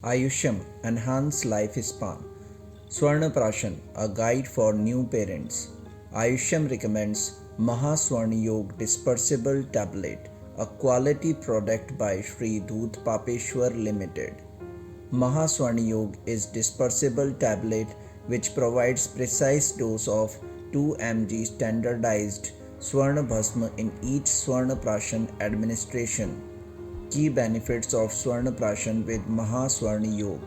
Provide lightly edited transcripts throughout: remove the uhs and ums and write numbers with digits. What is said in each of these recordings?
Ayusham Enhance Lifespan. Swarna Prashan, a guide for new parents. Ayusham recommends Mahaswarna Yog Dispersible Tablet, a quality product by Sri Dhoot Papeshwar Limited. Mahaswarna Yog is dispersible tablet which provides precise dose of 2 mg standardized Swarna Bhasma in each Swarna Prashan administration. Key benefits of Swarna Prashan with Mahaswarna Yog.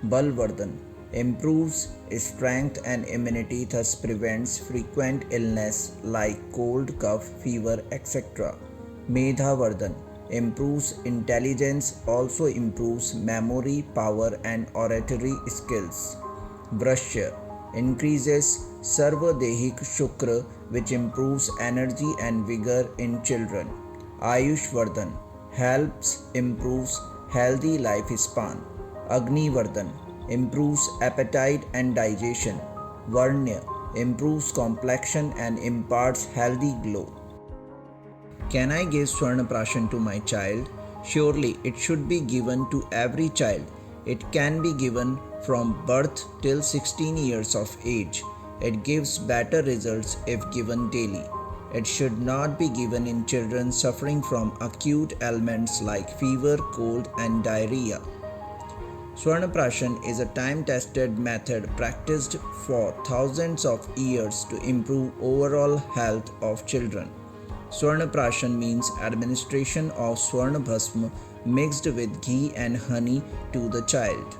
Balvardhan improves strength and immunity, thus prevents frequent illness like cold, cough, fever, etc. Medhavardhan improves intelligence, also improves memory, power and oratory skills. Vrashya increases Sarvadehik Shukra, which improves energy and vigor in children. Ayushvardhan helps improves healthy lifespan. Agnivardhan improves appetite and digestion. Varnya improves complexion and imparts healthy glow. Can I give Swarna Prashan to my child? Surely it should be given to every child. It can be given from birth till 16 years of age. It gives better results if given daily. It should not be given in children suffering from acute ailments like fever, cold and diarrhea. Swarna Prashan is a time-tested method practiced for thousands of years to improve overall health of children. Swarna Prashan means administration of Swarna Bhasma mixed with ghee and honey to the child.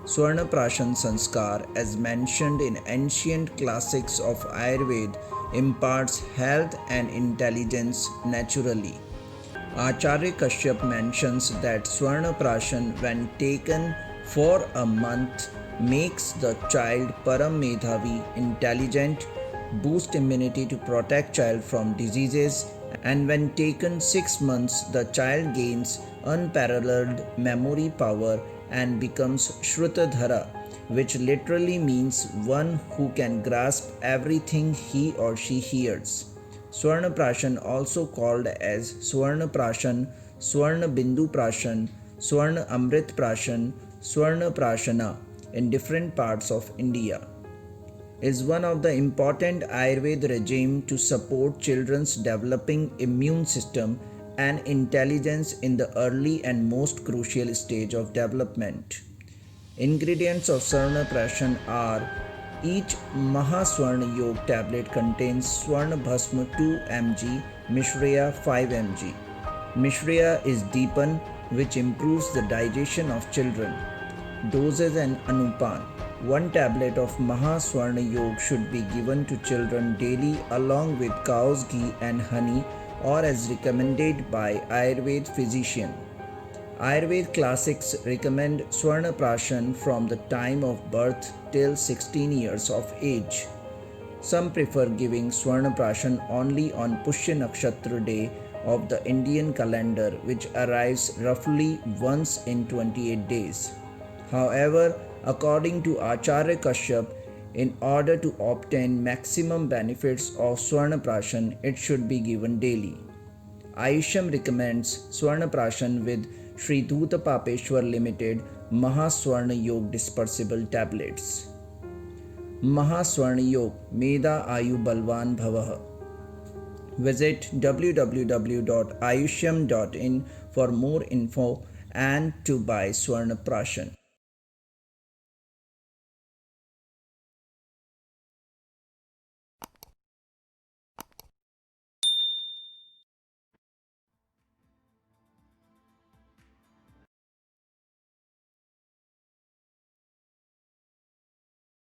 Swarna Prashan Sanskar, as mentioned in ancient classics of Ayurveda, imparts health and intelligence naturally. Acharya Kashyap mentions that Swarna Prashan, when taken for a month, makes the child Param Medhavi, intelligent, boost immunity to protect child from diseases, and when taken 6 months, the child gains unparalleled memory power and becomes Shrutadhara, which literally means one who can grasp everything he or she hears. Swarna Prashan, also called as Swarna Prashan, Swarna Bindu Prashan, Swarna Amrit Prashan, Swarna Prashana in different parts of India, is one of the important Ayurveda regime to support children's developing immune system and intelligence in the early and most crucial stage of development. Ingredients of Swarna Prashan are: each Mahaswarna Yog tablet contains Swarna Bhasma 2 mg, Mishriya 5 mg. Mishriya is Deepan, which improves the digestion of children. Doses and Anupan. 1 tablet of Mahaswarna Yog should be given to children daily along with cow's ghee and honey, or as recommended by Ayurveda physician. Ayurveda classics recommend Swarna Prashan from the time of birth till 16 years of age. Some prefer giving Swarna Prashan only on Pushya Nakshatra day of the Indian calendar, which arrives roughly once in 28 days. However, according to Acharya Kashyap, in order to obtain maximum benefits of Swarna Prashan, it should be given daily. Ayusham recommends Swarna Prashan with Sri Dhoot Papeshwar Limited Mahaswarna Yog Dispersible Tablets. Mahaswarna Yog, Meda Ayu Balvan Bhavah. Visit www.ayushyam.in for more info and to buy Swarna Prashan.